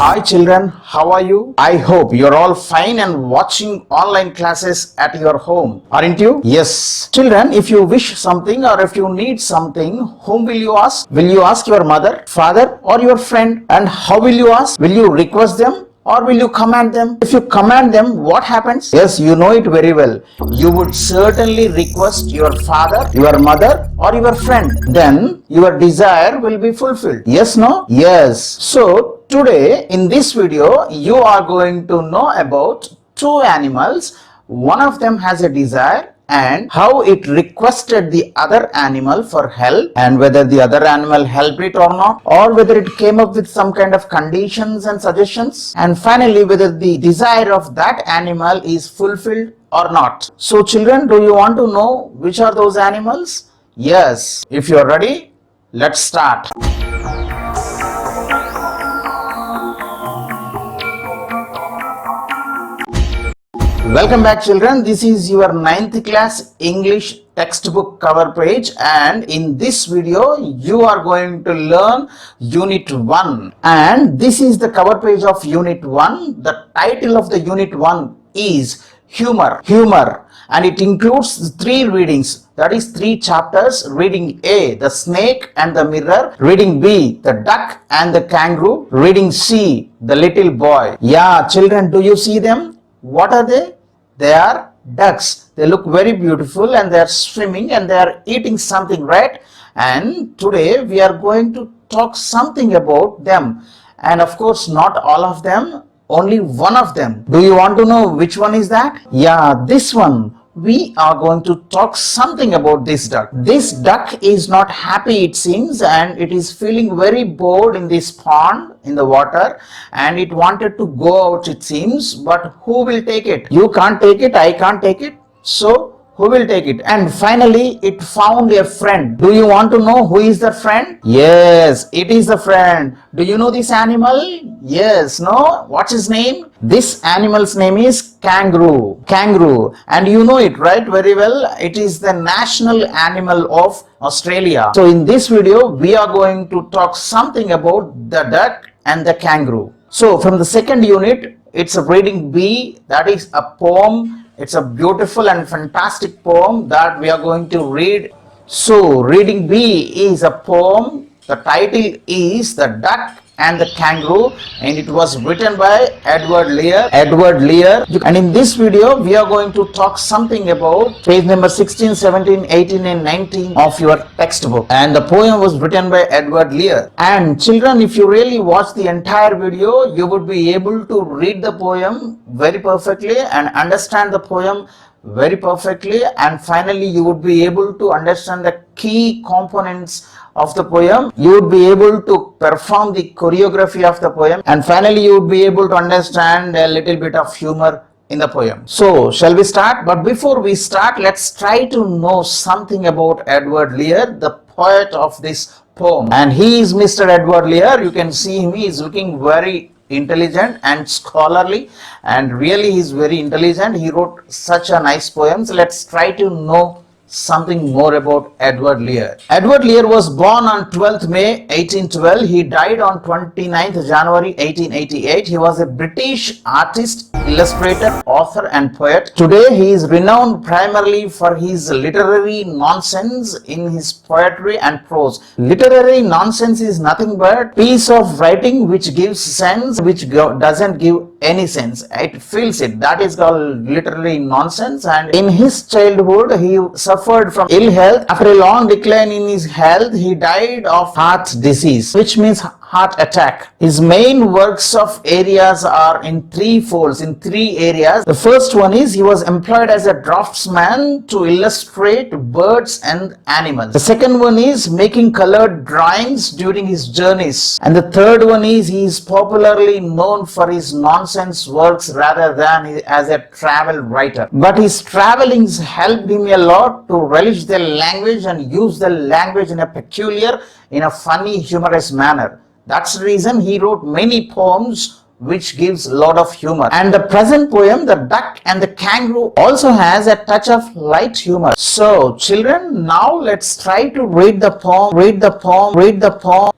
Hi children, how are you? I hope you're all fine and watching online classes at your home, aren't you? Yes. Children, if you wish something or if you need something, whom will you ask? Will you ask your mother, father or your friend? And how will you ask? Will you request them? Or will you command them? If you command them, what happens? Yes, you know it very well. You would certainly request your father, your mother, or your friend. Then your desire will be fulfilled. Yes, no? Yes. So today in this video, you are going to know about two animals. One of them has a desire and how it requested the other animal for help, and whether the other animal helped it or not, or whether it came up with some kind of conditions and suggestions, and finally whether the desire of that animal is fulfilled or not. So children, do you want to know which are those animals? Yes. If you are ready, let's start. Welcome back children, this is your 9th class English textbook cover page, and in this video you are going to learn Unit 1, and this is the cover page of Unit 1. The title of the Unit 1 is Humor, and it includes 3 readings, that is 3 chapters. Reading A, the snake and the mirror. Reading B, the duck and the kangaroo. Reading C, the little boy. Yeah children, do you see them? What are they? They are ducks. They look very beautiful and they are swimming and they are eating something, right? And today we are going to talk something about them. And of course, not all of them, only one of them. Do you want to know which one is that? Yeah, this one. We are going to talk something about this duck. This duck is not happy, it seems, and it is feeling very bored in this pond in the water, and it wanted to go out, it seems, but who will take it? You can't take it, I can't take it, so who will take it? And finally it found a friend. Do you want to know who is the friend? Yes, it is the friend. Do you know this animal? Yes, no? What's his name? This animal's name is kangaroo. Kangaroo. And you know it, right? Very well. It is the national animal of Australia. So in this video, we are going to talk something about the duck and the kangaroo. So from the second unit, it's a reading B, that is a poem. It's a beautiful and fantastic poem that we are going to read. So reading B is a poem. The title is The Duck and the Kangaroo, and it was written by Edward Lear. And in this video we are going to talk something about page number 16, 17, 18 and 19 of your textbook, and the poem was written by Edward Lear. And children, if you really watch the entire video, you would be able to read the poem very perfectly and understand the poem very perfectly, and finally you would be able to understand the key components of the poem. You would be able to perform the choreography of the poem, and finally you would be able to understand a little bit of humor in the poem. So shall we start? But before we start, let's try to know something about Edward Lear, the poet of this poem. And he is Mr. Edward Lear. You can see him, he is looking very intelligent and scholarly, and really he is very intelligent. He wrote such a nice poems. Let's try to know something more about Edward Lear. Edward Lear was born on 12th May 1812. He died on 29th January 1888. He was a British artist, illustrator, author and poet. Today he is renowned primarily for his literary nonsense in his poetry and prose. Literary nonsense is nothing but piece of writing which gives sense, which doesn't give any sense. It fills it. That is called literary nonsense. And in his childhood he suffered from ill health. After a long decline in his health, he died of heart disease, which means heart attack. His main works of areas are in 3 folds, in 3 areas. The first one is he was employed as a draftsman to illustrate birds and animals. The second one is making colored drawings during his journeys. And the third one is he is popularly known for his nonsense works rather than as a travel writer. But his travelings helped him a lot to relish the language and use the language in a peculiar, in a funny, humorous manner. That's the reason he wrote many poems which gives a lot of humor. And the present poem, The Duck and the Kangaroo, also has a touch of light humor. So children, now let's try to read the poem.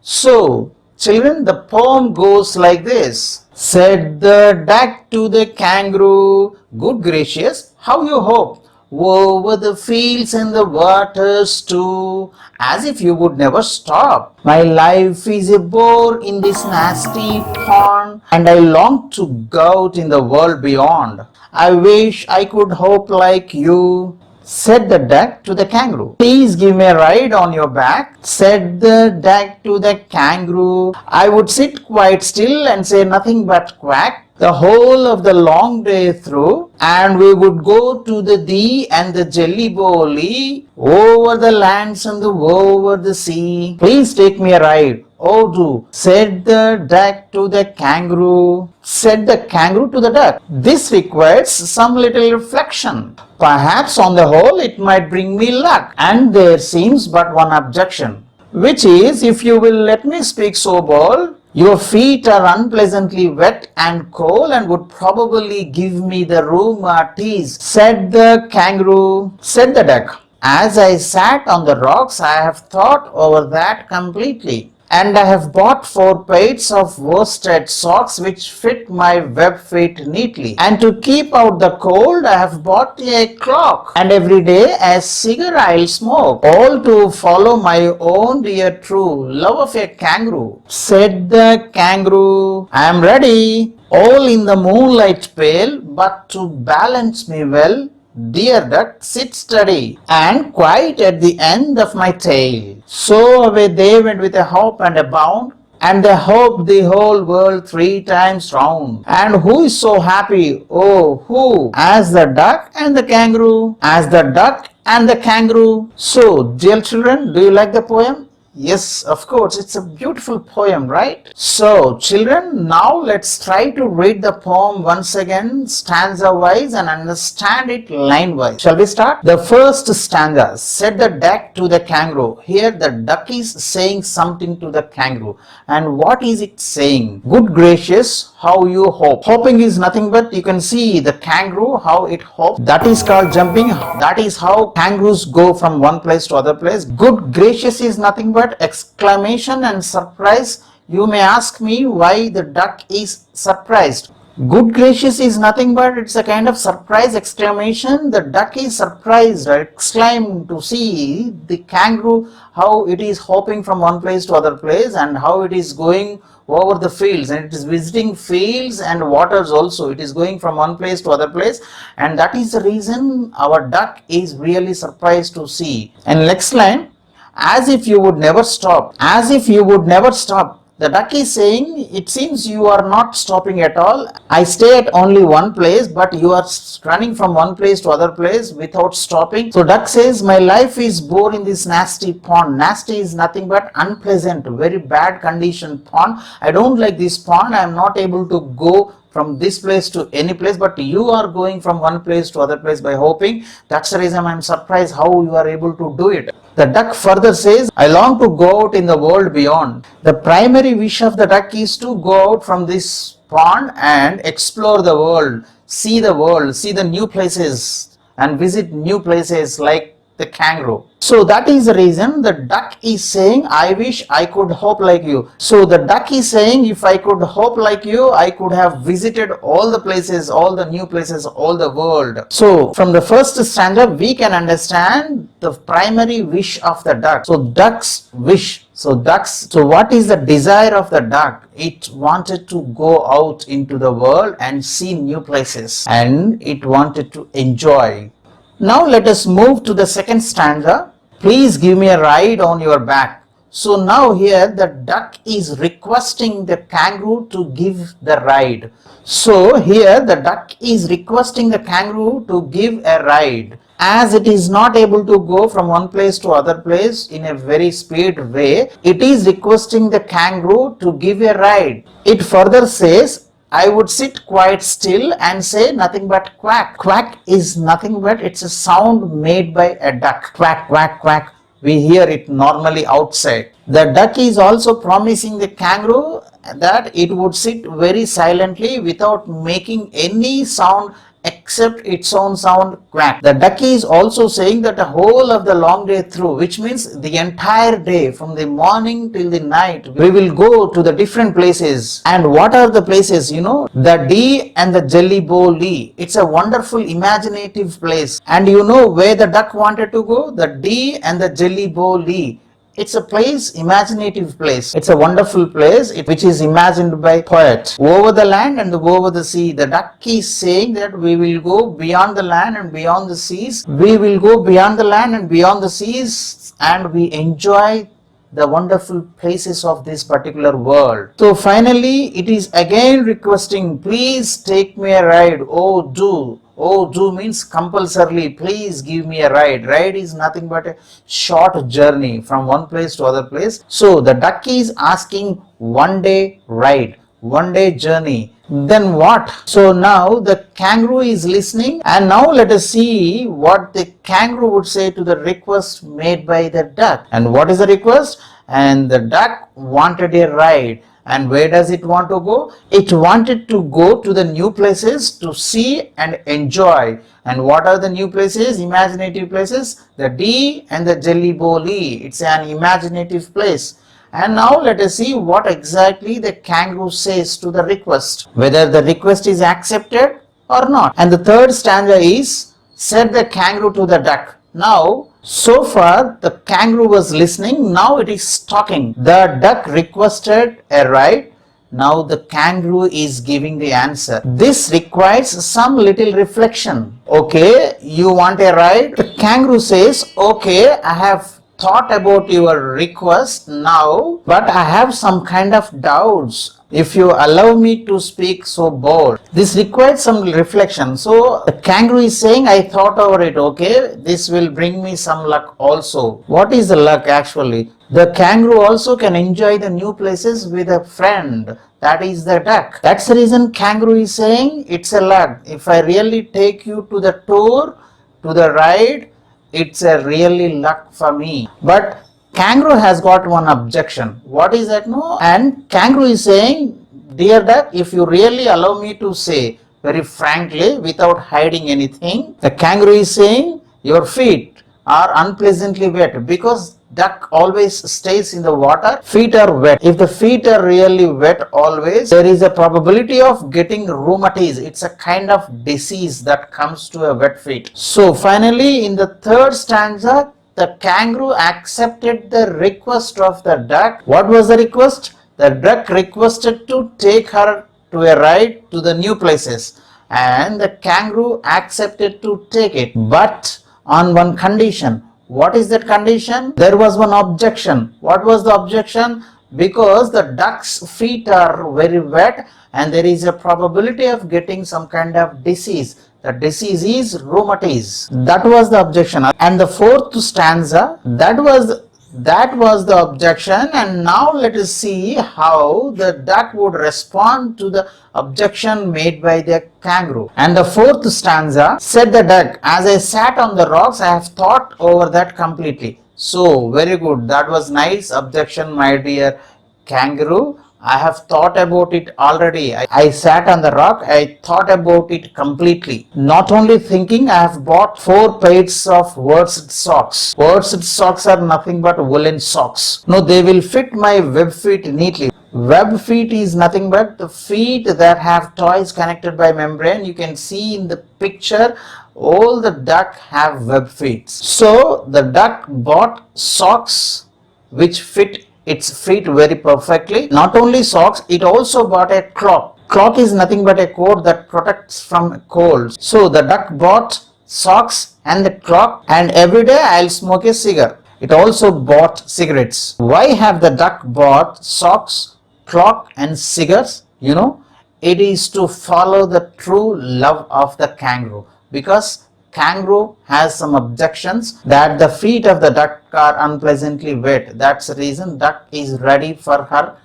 So Children, the poem goes like this. Said the duck to the kangaroo, good gracious, how you hope over the fields and the waters too, as if you would never stop. My life is a bore in this nasty pond, and I long to go out in the world beyond. I wish I could hope like you, said the duck to the kangaroo. Please give me a ride on your back, said the duck to the kangaroo. I would sit quite still and say nothing but quack the whole of the long day through, and we would go to the Dee and the Jelly Bolly, over the lands and over the sea. Please take me a ride. Oh, do, said the duck to the kangaroo. Said the kangaroo to the duck. This requires some little reflection. Perhaps on the whole it might bring me luck. And there seems but one objection, which is, if you will let me speak so bold, your feet are unpleasantly wet and cold and would probably give me the rheumatiz, said the kangaroo. Said the duck. As I sat on the rocks, I have thought over that completely, and I have bought 4 pairs of worsted socks which fit my web feet neatly. And to keep out the cold, I have bought a clock, and every day a cigar I'll smoke, all to follow my own dear true love of a kangaroo. Said the kangaroo, I am ready, all in the moonlight pale, but to balance me well, dear duck, sit steady and quiet at the end of my tail. So away they went with a hop and a bound, and they hopped the whole world 3 times round. And who is so happy? Oh, who? As the duck and the kangaroo. As the duck and the kangaroo. So, dear children, do you like the poem? Yes, of course, it's a beautiful poem, right? So, children, now let's try to read the poem once again, stanza-wise, and understand it line-wise. Shall we start? The first stanza, said the duck to the kangaroo. Here the duck is saying something to the kangaroo. And what is it saying? Good gracious, how you hope. Hopping is nothing but, you can see the kangaroo, how it hops. That is called jumping. That is how kangaroos go from one place to other place. Good gracious is nothing but exclamation and surprise. You may ask me why the duck is surprised. Good gracious is nothing but, it's a kind of surprise exclamation. The duck is surprised, exclaimed to see the kangaroo, how it is hopping from one place to other place, and how it is going over the fields, and it is visiting fields and waters also. It is going from one place to other place, and that is the reason our duck is really surprised to see. And next line, as if you would never stop. As if you would never stop. The duck is saying, it seems you are not stopping at all. I stay at only one place, but you are running from one place to other place without stopping. So duck says, my life is bored in this nasty pond. Nasty is nothing but unpleasant, very bad condition pond. I don't like this pond. I am not able to go from this place to any place, but you are going from one place to other place by hopping. That's the reason I am surprised how you are able to do it. The duck further says, I long to go out in the world beyond. The primary wish of the duck is to go out from this pond and explore the world, see the new places, and visit new places like the kangaroo. So that is the reason the duck is saying, I wish I could hop like you. So the duck is saying, if I could hop like you, I could have visited all the places, all the new places, all the world. So from the first stanza, we can understand the primary wish of the duck. So duck's wish. So what is the desire of the duck? It wanted to go out into the world and see new places, and it wanted to enjoy. Now let us move to the second stanza. Please give me a ride on your back. So now here the duck is requesting the kangaroo to give the ride. So here the duck is requesting the kangaroo to give a ride. As it is not able to go from one place to other place in a very speed way, it is requesting the kangaroo to give a ride. It further says, I would sit quite still and say nothing but quack. Quack is nothing but, it's a sound made by a duck. Quack, quack, quack. We hear it normally outside. The duck is also promising the kangaroo that it would sit very silently without making any sound except its own sound, quack. The duck is also saying that the whole of the long day through, which means the entire day from the morning till the night, we will go to the different places. And what are the places? The D and the Jelly Bowl Lee. It's a wonderful imaginative place. And you know where the duck wanted to go? The D and the Jelly Bowl Lee. It's a place, imaginative place. It's a wonderful place which is imagined by poet. Over the land and over the sea. The duck is saying that we will go beyond the land and beyond the seas. We will go beyond the land and beyond the seas, and we enjoy the wonderful places of this particular world. So finally, it is again requesting, please take me a ride. Oh, do. Oh, do means compulsorily, please give me a ride. Ride is nothing but a short journey from one place to other place. So the duck is asking one day ride, one day journey. Then what? So now the kangaroo is listening, and now let us see what the kangaroo would say to the request made by the duck. And what is the request? And the duck wanted a ride. And where does it want to go? It wanted to go to the new places to see and enjoy. And what are the new places? Imaginative places. The D and the Jelly Bowl Lee. It's an imaginative place. And now let us see what exactly the kangaroo says to the request. Whether the request is accepted or not. And the third stanza is, said the kangaroo to the duck. Now, so far the kangaroo was listening, now it is talking. The duck requested a ride, now the kangaroo is giving the answer. This requires some little reflection. Okay, you want a ride? The kangaroo says, okay, I have thought about your request now, but I have some kind of doubts. If you allow me to speak so bold, this requires some reflection. So the kangaroo is saying, I thought over it, okay, this will bring me some luck also. What is the luck actually? The kangaroo also can enjoy the new places with a friend. That is the duck. That's the reason kangaroo is saying it's a luck. If I really take you to the tour, to the ride, it's a really luck for me. But kangaroo has got one objection. What is that? No. And kangaroo is saying, dear duck, if you really allow me to say very frankly without hiding anything, the kangaroo is saying your feet are unpleasantly wet, because duck always stays in the water, feet are wet. If the feet are really wet always, there is a probability of getting rheumatiz. It's a kind of disease that comes to a wet feet. So finally in the third stanza, the kangaroo accepted the request of the duck. What was the request? The duck requested to take her to a ride to the new places, and the kangaroo accepted to take it, but on one condition. What is that condition? There was one objection. What was the objection? Because the duck's feet are very wet and there is a probability of getting some kind of disease. The disease is rheumatiz. That was the objection. And the fourth stanza, that was the objection. And now let us see how the duck would respond to the objection made by the kangaroo. And the fourth stanza, said the duck, as I sat on the rocks, I have thought over that completely. So very good. That was nice objection, my dear kangaroo. I have thought about it already. I sat on the rock, I thought about it completely. Not only thinking, I have bought 4 pairs of worsted socks. Worsted socks are nothing but woolen socks. No, they will fit my web feet neatly. Web feet is nothing but the feet that have toys connected by membrane. You can see in the picture, all the duck have web feet. So the duck bought socks which fit its feet very perfectly. Not only socks, it also bought a cloak. Cloak is nothing but a coat that protects from cold. So the duck bought socks and the cloak, and every day I'll smoke a cigar. It also bought cigarettes. Why have the duck bought socks, cloak and cigars? It is to follow the true love of the kangaroo, because kangaroo has some objections that the feet of the duck are unpleasantly wet. That's the reason duck is ready for her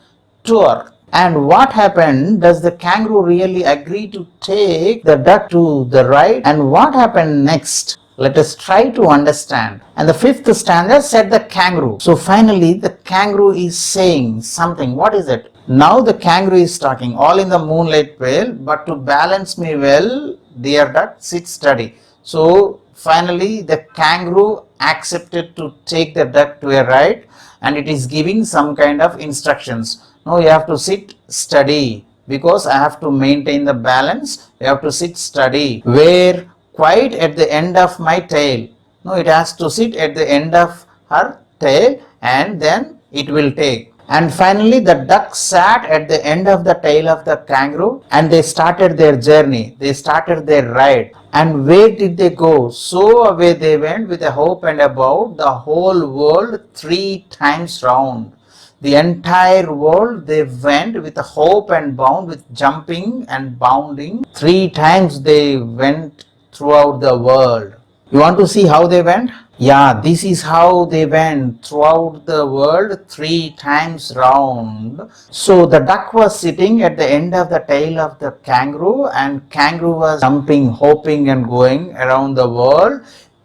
tour. And what happened? Does the kangaroo really agree to take the duck to the ride? And what happened next? Let us try to understand. And the fifth stanza, said the kangaroo. So finally the kangaroo is saying something. What is it? Now the kangaroo is talking, all in the moonlight pale, but to balance me well, dear duck, sit steady. So finally the kangaroo accepted to take the duck to a ride, and it is giving some kind of instructions. Now you have to sit steady because I have to maintain the balance. You have to sit steady. Where quite at the end of my tail. No, it has to sit at the end of her tail and then it will take. And finally the duck sat at the end of the tail of the kangaroo and they started their journey. They started their ride. And where did they go? So away they went with a hope and about the whole world 3 times round. The entire world they went with a hope and bound, with jumping and bounding. 3 times they went throughout the world. You want to see how they went? Yeah, this is how they went throughout the world 3 times round. So the duck was sitting at the end of the tail of the kangaroo, and kangaroo was jumping, hopping and going around the world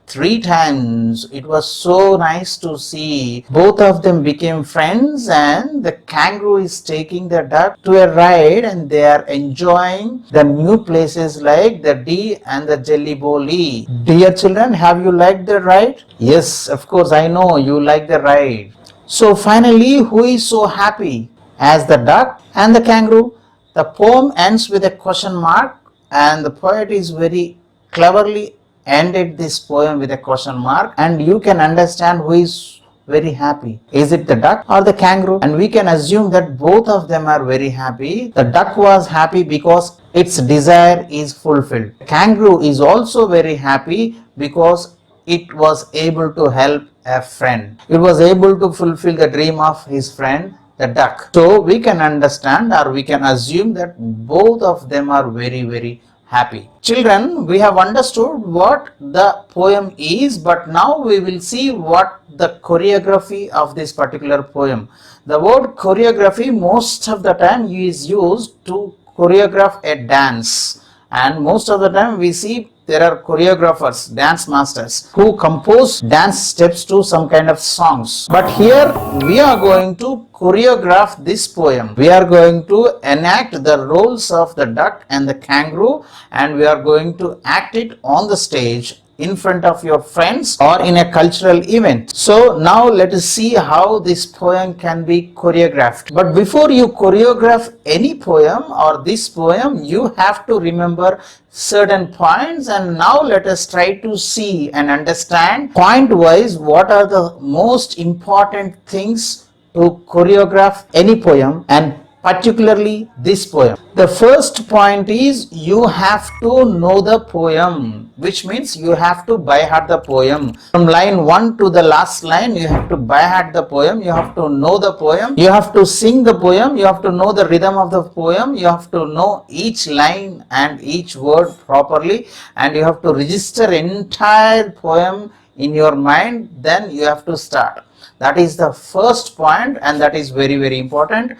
3 times. It was so nice to see. Both of them became friends, and the kangaroo is taking the duck to a ride and they are enjoying the new places like the Dee and the Jelly-Bolly. Dear children, have you liked the ride? Yes, of course, I know you like the ride. So finally, who is so happy as the duck and the kangaroo? The poem ends with a question mark, and the poet is very cleverly ended this poem with a question mark, and you can understand who is very happy. Is it the duck or the kangaroo? And we can assume that both of them are very happy. The duck was happy because its desire is fulfilled. Kangaroo is also very happy because it was able to help a friend. It was able to fulfill the dream of his friend, the duck. So we can understand, or we can assume, that both of them are very happy. Children, we have understood what the poem is, but now we will see what the choreography of this particular poem. The word choreography most of the time is used to choreograph a dance, and most of the time we see there are choreographers, dance masters, who compose dance steps to some kind of songs. But here we are going to choreograph this poem. We are going to enact the roles of the duck and the kangaroo, and we are going to act it on the stage in front of your friends or in a cultural event. So now let us see how this poem can be choreographed. But before you choreograph any poem or this poem, you have to remember certain points, and now let us try to see and understand point wise what are the most important things to choreograph any poem, and particularly this poem. The first point is you have to know the poem, which means you have to by heart the poem. From line 1 to the last line, you have to by heart the poem, you have to know the poem, you have to sing the poem, you have to know the rhythm of the poem, you have to know each line and each word properly, and you have to register entire poem in your mind. Then you have to start. That is the first point, and that is very important.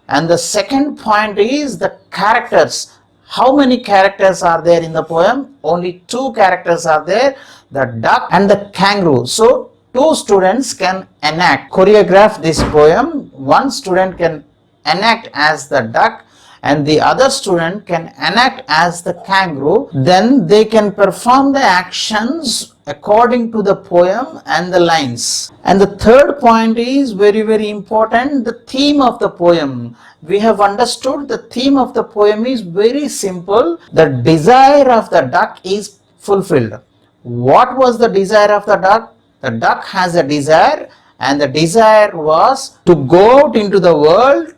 And the second point is the characters. How many characters are there in the poem? Only 2 characters are there, the duck and the kangaroo. So 2 students can choreograph this poem. One student can enact as the duck and the other student can enact as the kangaroo. Then they can perform the actions according to the poem and the lines. And the third point is very important, the theme of the poem. We have understood the theme of the poem is very simple. The desire of the duck is fulfilled. What was the desire of the duck? The duck has a desire, and the desire was to go out into the world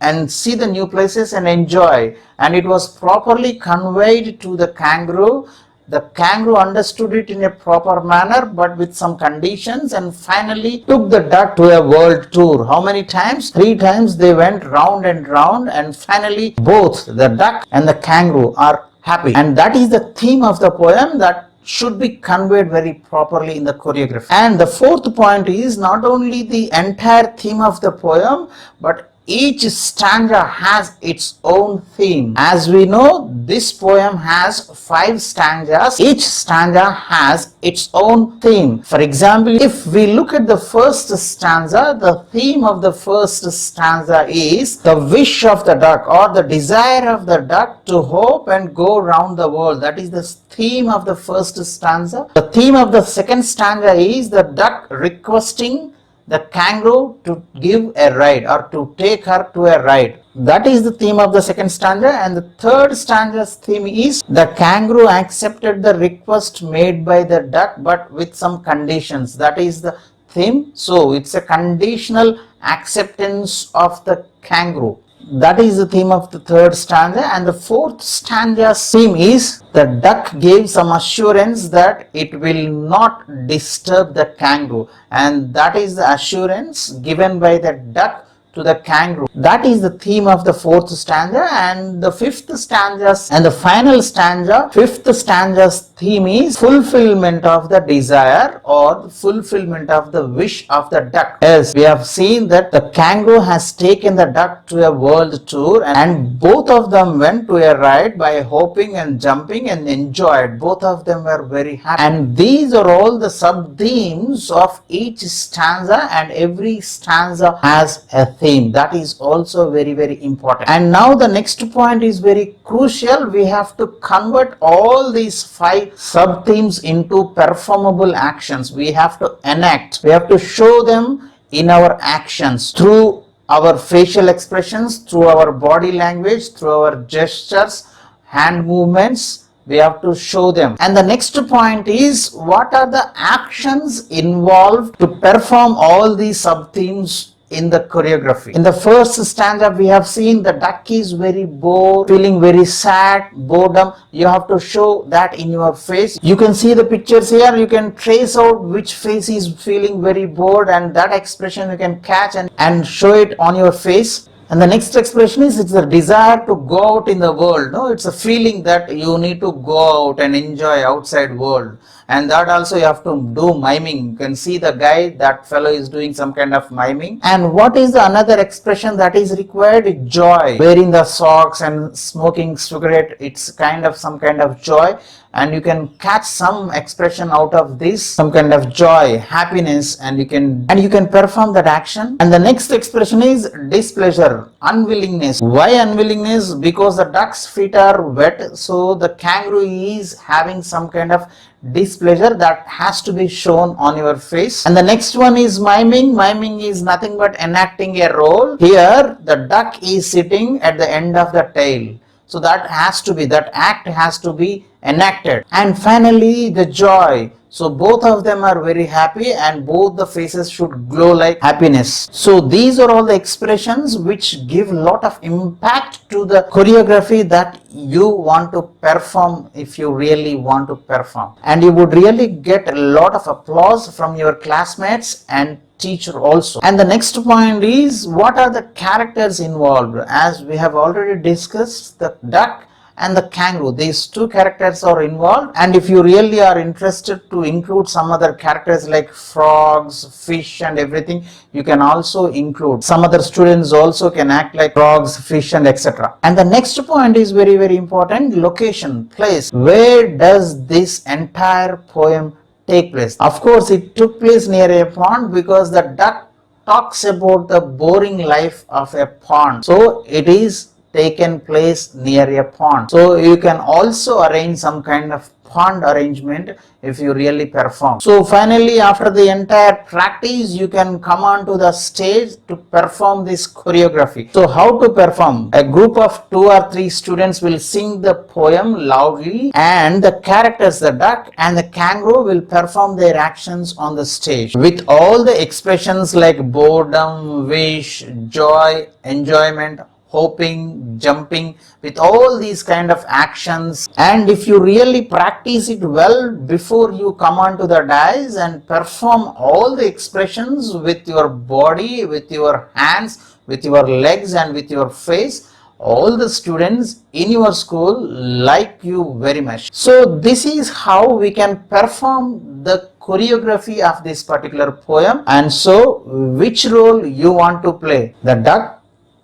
and see the new places and enjoy, and it was properly conveyed to the kangaroo. The kangaroo understood it in a proper manner, but with some conditions, and finally took the duck to a world tour. How many times? 3 times they went round and round, and finally both the duck and the kangaroo are happy. And that is the theme of the poem that should be conveyed very properly in the choreography. And the fourth point is not only the entire theme of the poem, but each stanza has its own theme. As we know, this poem has 5 stanzas. Each stanza has its own theme. For example, if we look at the first stanza, the theme of the first stanza is the wish of the duck, or the desire of the duck to hope and go round the world. That is the theme of the first stanza. The theme of the second stanza is the duck requesting the kangaroo to give a ride, or to take her to a ride. That is the theme of the second stanza. And the third stanza's theme is the kangaroo accepted the request made by the duck, but with some conditions. That is the theme. So it's a conditional acceptance of the kangaroo. That is the theme of the third stanza. And the fourth stanza's theme is the duck gave some assurance that it will not disturb the kangaroo, and that is the assurance given by the duck to the kangaroo. That is the theme of the fourth stanza. And the fifth stanza and the final stanza, fifth stanza's theme is fulfillment of the desire, or the fulfillment of the wish of the duck. Yes, we have seen that the kangaroo has taken the duck to a world tour, and both of them went to a ride by hopping and jumping and enjoyed. Both of them were very happy. And these are all the sub-themes of each stanza, and every stanza has a theme. That is also very, very important. And now the next point is very crucial. We have to convert all these 5 sub-themes into performable actions. We have to enact. We have to show them in our actions through our facial expressions, through our body language, through our gestures, hand movements. We have to show them. And the next point is, what are the actions involved to perform all these sub-themes in the choreography? In the first stanza, we have seen the duck is very bored, feeling very sad, boredom. You have to show that in your face. You can see the pictures here. You can trace out which face is feeling very bored, and that expression you can catch and show it on your face. And the next expression is, it's a desire to go out in the world. No, it's a feeling that you need to go out and enjoy outside world. And that also you have to do miming. You can see the guy, that fellow is doing some kind of miming. And what is the another expression that is required? Joy. Wearing the socks and smoking cigarette, it's kind of some kind of joy. And you can catch some expression out of this, some kind of joy, happiness, and you can perform that action. And the next expression is displeasure, unwillingness. Why unwillingness? Because the duck's feet are wet, so the kangaroo is having some kind of displeasure that has to be shown on your face. And the next one is miming. Miming is nothing but enacting a role. Here the duck is sitting at the end of the tail, so that act has to be enacted. And finally the joy. So both of them are very happy, and both the faces should glow like happiness. So these are all the expressions which give lot of impact to the choreography that you want to perform, if you really want to perform. And you would really get a lot of applause from your classmates and teacher also. And the next point is, what are the characters involved? As we have already discussed, the duck and the kangaroo, these 2 characters are involved. And if you really are interested to include some other characters like frogs, fish and everything, you can also include. Some other students also can act like frogs, fish and etc. And the next point is very, very important. Location, place. Where does this entire poem take place? Of course, it took place near a pond, because the duck talks about the boring life of a pond. So it is taken place near a pond. So you can also arrange some kind of pond arrangement if you really perform. So finally, after the entire practice, you can come on to the stage to perform this choreography. So how to perform? A group of 2 or 3 students will sing the poem loudly, and the characters, the duck and the kangaroo, will perform their actions on the stage with all the expressions like boredom, wish, joy, enjoyment, hoping, jumping, with all these kind of actions. And if you really practice it well before you come onto the dais and perform all the expressions with your body, with your hands, with your legs and with your face, all the students in your school like you very much. So this is how we can perform the choreography of this particular poem. And so which role you want to play? The duck,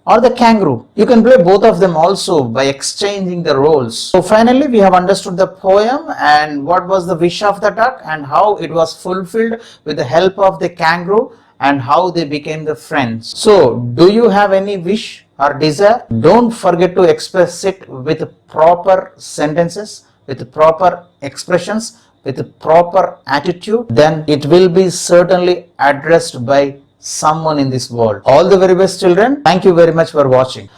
or the kangaroo. You can play both of them also by exchanging the roles. So finally we have understood the poem and what was the wish of the duck and how it was fulfilled with the help of the kangaroo and how they became the friends. So do you have any wish or desire? Don't forget to express it with proper sentences, with proper expressions, with proper attitude. Then it will be certainly addressed by someone in this world. All the very best, children. Thank you very much for watching.